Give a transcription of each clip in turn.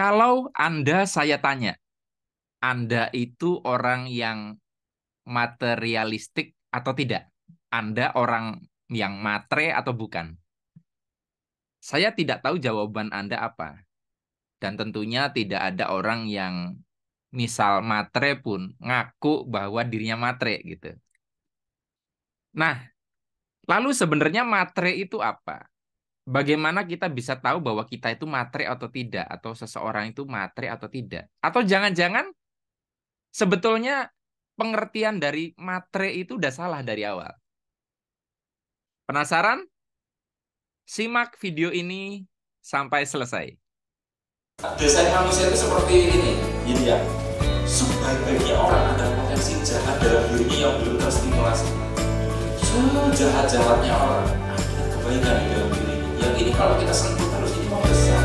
Kalau Anda saya tanya, Anda itu orang yang materialistik atau tidak? Anda orang yang matre atau bukan? Saya tidak tahu jawaban Anda apa. Dan tentunya tidak ada orang yang misal matre pun ngaku bahwa dirinya matre gitu. Nah, lalu sebenarnya matre itu apa? Bagaimana kita bisa tahu bahwa kita itu matre atau tidak? Atau seseorang itu matre atau tidak? Atau jangan-jangan sebetulnya pengertian dari matre itu udah salah dari awal. Penasaran? Simak video ini sampai selesai. Desain manusia itu seperti ini, gitu ya. Sebaik-baiknya orang ada potensi jahat dalam dirinya yang belum terstimulasi. Sejahat-jahatnya orang ada kebaikan di dalam diri. Yang ini kalau kita sentuh terus ini membesar.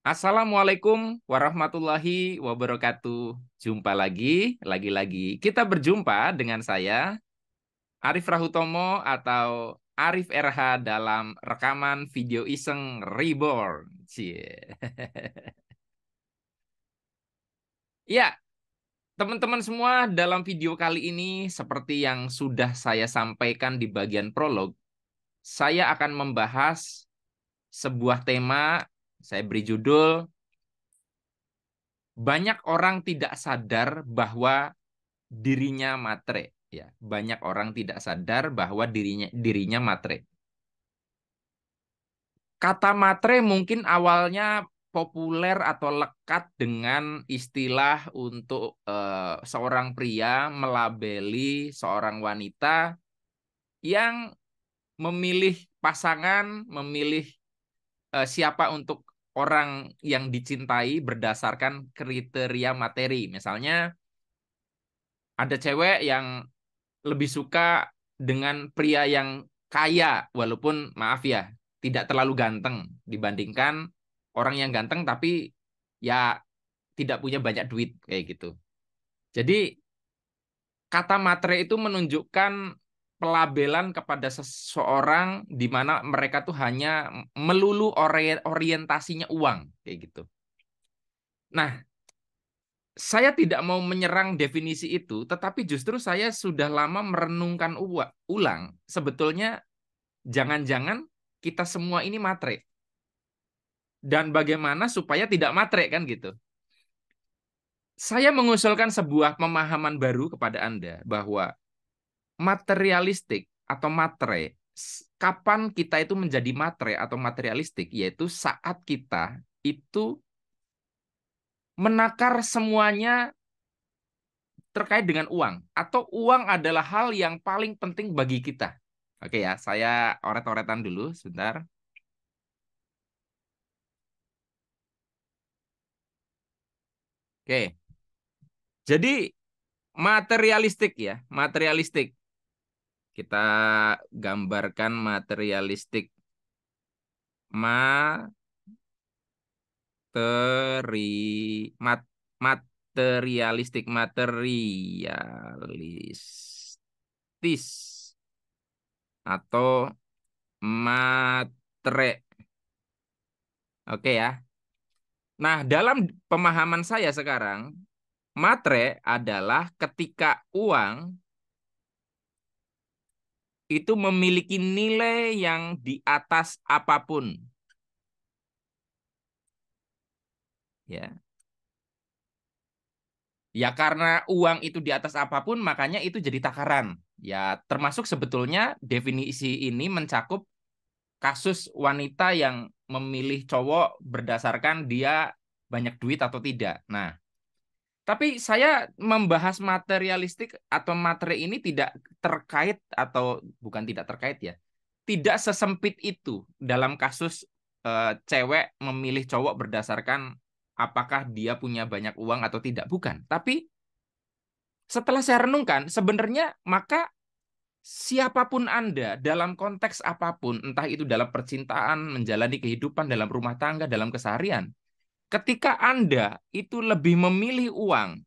Assalamualaikum warahmatullahi wabarakatuh. Jumpa lagi-lagi kita berjumpa dengan saya, Arif Rahutomo atau Arif RH dalam rekaman video iseng Reborn. Cie. Ya, teman-teman semua, dalam video kali ini seperti yang sudah saya sampaikan di bagian prolog, saya akan membahas sebuah tema, saya beri judul, banyak orang tidak sadar bahwa dirinya matre. Ya, banyak orang tidak sadar bahwa dirinya matre. Kata matre mungkin awalnya populer atau lekat dengan istilah untuk seorang pria melabeli seorang wanita yang memilih pasangan, memilih siapa untuk orang yang dicintai berdasarkan kriteria materi. Misalnya ada cewek yang lebih suka dengan pria yang kaya, walaupun maaf ya, tidak terlalu ganteng dibandingkan orang yang ganteng tapi ya tidak punya banyak duit kayak gitu. Jadi kata matre itu menunjukkan pelabelan kepada seseorang di mana mereka tuh hanya melulu orientasinya uang kayak gitu. Nah, saya tidak mau menyerang definisi itu, tetapi justru saya sudah lama merenungkan ulang. Sebetulnya jangan-jangan kita semua ini matre. Dan bagaimana supaya tidak matre kan gitu. Saya mengusulkan sebuah pemahaman baru kepada Anda bahwa materialistik atau matre, kapan kita itu menjadi matre atau materialistik, yaitu saat kita itu menakar semuanya terkait dengan uang, atau uang adalah hal yang paling penting bagi kita. Oke ya, saya oret-oretan dulu sebentar. Oke, jadi materialistik ya, materialistik. Kita gambarkan materialistik. Materialistik, materialistis atau matre. Oke ya. Nah, dalam pemahaman saya sekarang, matre adalah ketika uang itu memiliki nilai yang di atas apapun. Ya. Ya karena uang itu di atas apapun, makanya itu jadi takaran. Ya, termasuk sebetulnya definisi ini mencakup kasus wanita yang memilih cowok berdasarkan dia banyak duit atau tidak. Nah, tapi saya membahas materialistik atau materi ini tidak terkait atau bukan tidak terkait ya. Tidak sesempit itu dalam kasus cewek memilih cowok berdasarkan apakah dia punya banyak uang atau tidak. Bukan. Tapi setelah saya renungkan, sebenarnya maka siapapun Anda dalam konteks apapun, entah itu dalam percintaan, menjalani kehidupan, dalam rumah tangga, dalam keseharian, Ketika Anda itu lebih memilih uang,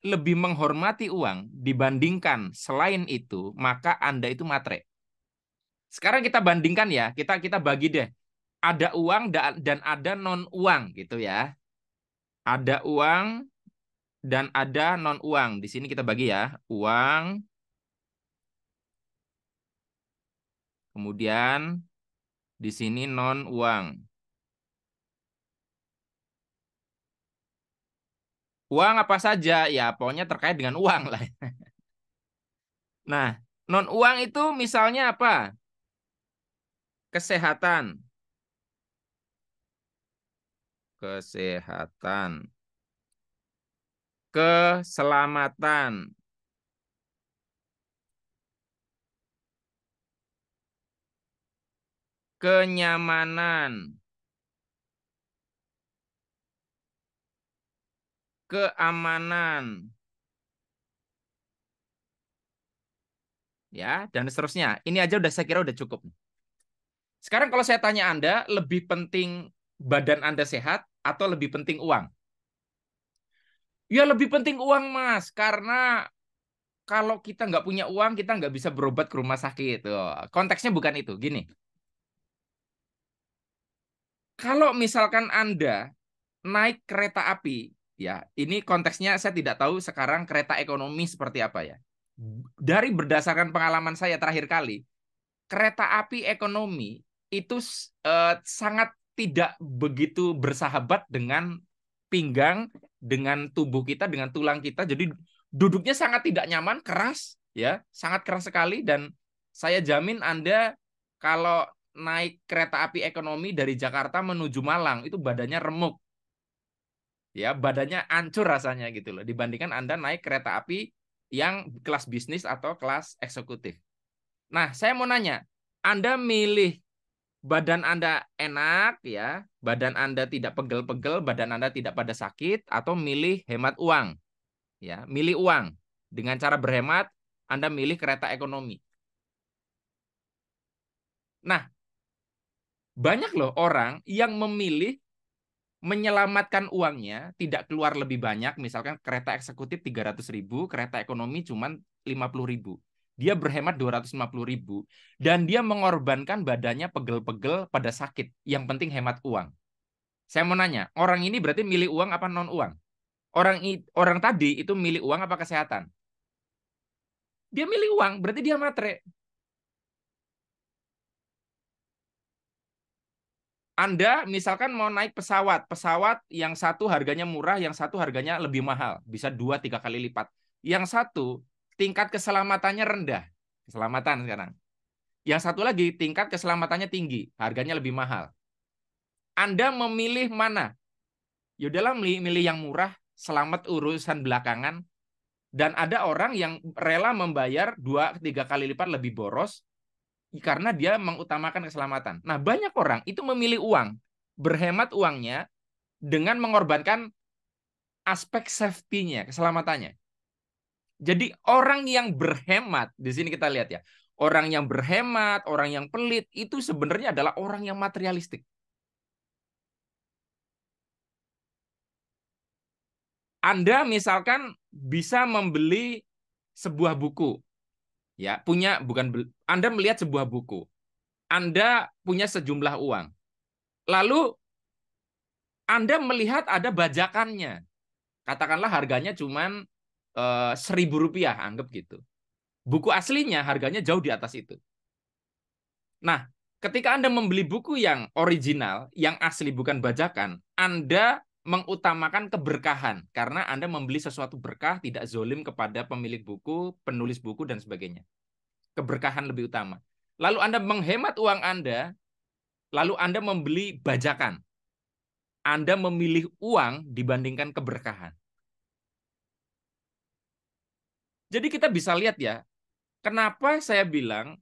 lebih menghormati uang dibandingkan selain itu, maka Anda itu matre. Sekarang kita bandingkan ya, kita bagi deh. Ada uang dan ada non uang gitu ya. Ada uang dan ada non uang. Di sini kita bagi ya, uang, kemudian di sini non uang. Uang apa saja? Ya, pokoknya terkait dengan uang lah. Nah, non uang itu misalnya apa? Kesehatan, kesehatan, keselamatan, kenyamanan, keamanan, ya, dan seterusnya. Ini aja udah saya kira udah cukup. Sekarang kalau saya tanya Anda, lebih penting badan Anda sehat atau lebih penting uang? Ya lebih penting uang, Mas, karena kalau kita nggak punya uang, kita nggak bisa berobat ke rumah sakit. Tuh, konteksnya bukan itu. Gini, kalau misalkan Anda naik kereta api, ya, ini konteksnya saya tidak tahu sekarang kereta ekonomi seperti apa ya. Dari berdasarkan pengalaman saya terakhir kali, kereta api ekonomi itu sangat tidak begitu bersahabat dengan pinggang, dengan tubuh kita, dengan tulang kita. Jadi duduknya sangat tidak nyaman, keras, ya, sangat keras sekali. Dan saya jamin Anda kalau naik kereta api ekonomi dari Jakarta menuju Malang itu badannya remuk, ya, badannya hancur rasanya gitu loh. Dibandingkan Anda naik kereta api yang kelas bisnis atau kelas eksekutif. Nah, saya mau nanya, Anda milih badan Anda enak ya, badan Anda tidak pegel-pegel, badan Anda tidak pada sakit, atau milih hemat uang? Ya, milih uang. Dengan cara berhemat, Anda milih kereta ekonomi. Nah, banyak loh orang yang memilih menyelamatkan uangnya, tidak keluar lebih banyak, misalkan kereta eksekutif 300.000, kereta ekonomi cuma 50.000. Dia berhemat 250.000 dan dia mengorbankan badannya pegel-pegel pada sakit. Yang penting hemat uang. Saya mau nanya, orang ini berarti milih uang apa non uang? Orang tadi itu milih uang apa kesehatan? Dia milih uang, berarti dia matre. Anda misalkan mau naik pesawat, pesawat yang satu harganya murah, yang satu harganya lebih mahal, bisa 2-3 kali lipat. Yang satu tingkat keselamatannya rendah, keselamatan sekarang. Yang satu lagi tingkat keselamatannya tinggi, harganya lebih mahal. Anda memilih mana? Ya udahlah milih yang murah, selamat urusan belakangan. Dan ada orang yang rela membayar 2-3 kali lipat lebih boros karena dia mengutamakan keselamatan. Nah, banyak orang itu memilih uang, berhemat uangnya dengan mengorbankan aspek safety-nya, keselamatannya. Jadi orang yang berhemat, di sini kita lihat ya, orang yang berhemat, orang yang pelit, itu sebenarnya adalah orang yang materialistik. Anda misalkan bisa membeli sebuah buku, ya, Anda melihat sebuah buku, Anda punya sejumlah uang, lalu Anda melihat ada bajakannya, katakanlah harganya cuma Rp1.000, anggap gitu. Buku aslinya harganya jauh di atas itu. Nah, ketika Anda membeli buku yang original, yang asli bukan bajakan, Anda mengutamakan keberkahan karena Anda membeli sesuatu berkah, tidak zolim kepada pemilik buku, penulis buku, dan sebagainya. Keberkahan lebih utama. Lalu Anda menghemat uang Anda, lalu Anda membeli bajakan. Anda memilih uang dibandingkan keberkahan. Jadi kita bisa lihat ya, kenapa saya bilang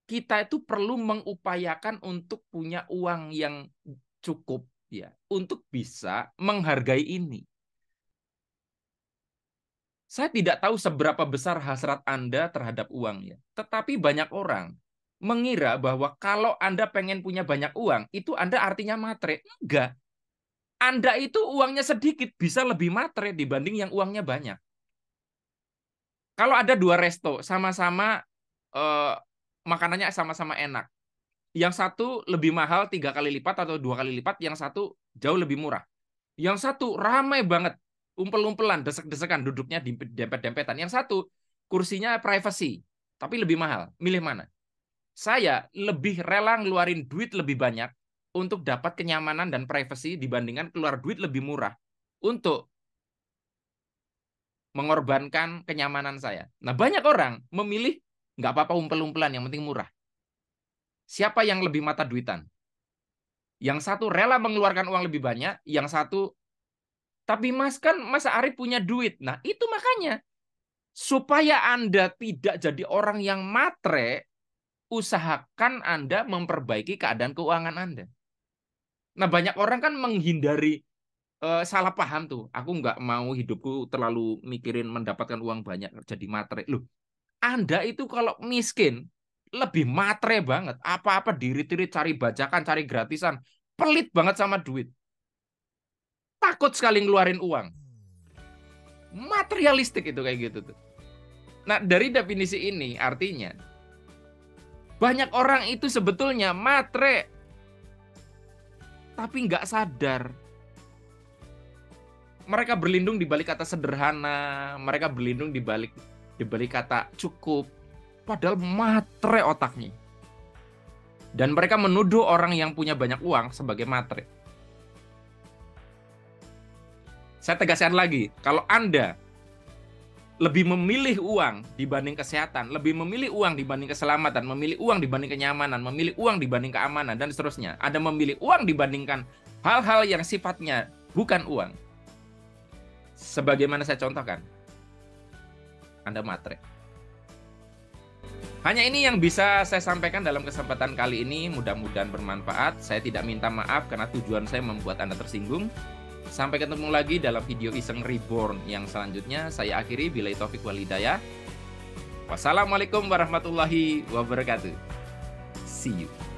kita itu perlu mengupayakan untuk punya uang yang cukup ya untuk bisa menghargai ini. Saya tidak tahu seberapa besar hasrat Anda terhadap uang ya, tetapi banyak orang mengira bahwa kalau Anda pengen punya banyak uang, itu Anda artinya matre. Enggak. Anda itu uangnya sedikit bisa lebih matre dibanding yang uangnya banyak. Kalau ada dua resto sama-sama makanannya sama-sama enak, yang satu lebih mahal 3 kali lipat atau 2 kali lipat, yang satu jauh lebih murah. Yang satu ramai banget, umpel-umpelan, desek-desekan, duduknya di dempet-dempetan. Yang satu kursinya privacy, tapi lebih mahal. Milih mana? Saya lebih rela ngeluarin duit lebih banyak untuk dapat kenyamanan dan privacy dibandingkan keluar duit lebih murah untuk mengorbankan kenyamanan saya. Nah, banyak orang memilih nggak apa-apa umpel-umpelan, yang penting murah. Siapa yang lebih mata duitan? Yang satu rela mengeluarkan uang lebih banyak, yang satu, tapi Mas kan Mas Arif punya duit. Nah, itu makanya supaya Anda tidak jadi orang yang matre, usahakan Anda memperbaiki keadaan keuangan Anda. Nah, banyak orang kan menghindari salah paham tuh. Aku nggak mau hidupku terlalu mikirin mendapatkan uang banyak jadi matre. Loh, Anda itu kalau miskin lebih matre banget. Apa-apa diri-diri cari bajakan, cari gratisan. Pelit banget sama duit. Takut sekali ngeluarin uang. Materialistik itu kayak gitu tuh. Nah, dari definisi ini artinya banyak orang itu sebetulnya matre tapi nggak sadar. Mereka berlindung di balik kata sederhana, mereka berlindung di balik kata cukup, padahal matre otaknya. Dan mereka menuduh orang yang punya banyak uang sebagai matre. Saya tegaskan lagi, kalau Anda lebih memilih uang dibanding kesehatan, lebih memilih uang dibanding keselamatan, memilih uang dibanding kenyamanan, memilih uang dibanding keamanan, dan seterusnya. Anda memilih uang dibandingkan hal-hal yang sifatnya bukan uang. Sebagaimana saya contohkan, Anda matre. Hanya ini yang bisa saya sampaikan dalam kesempatan kali ini. Mudah-mudahan bermanfaat. Saya tidak minta maaf karena tujuan saya membuat Anda tersinggung. Sampai ketemu lagi dalam video Iseng Reborn yang selanjutnya. Saya akhiri, billahi taufik wal hidayah. Wassalamualaikum warahmatullahi wabarakatuh. See you.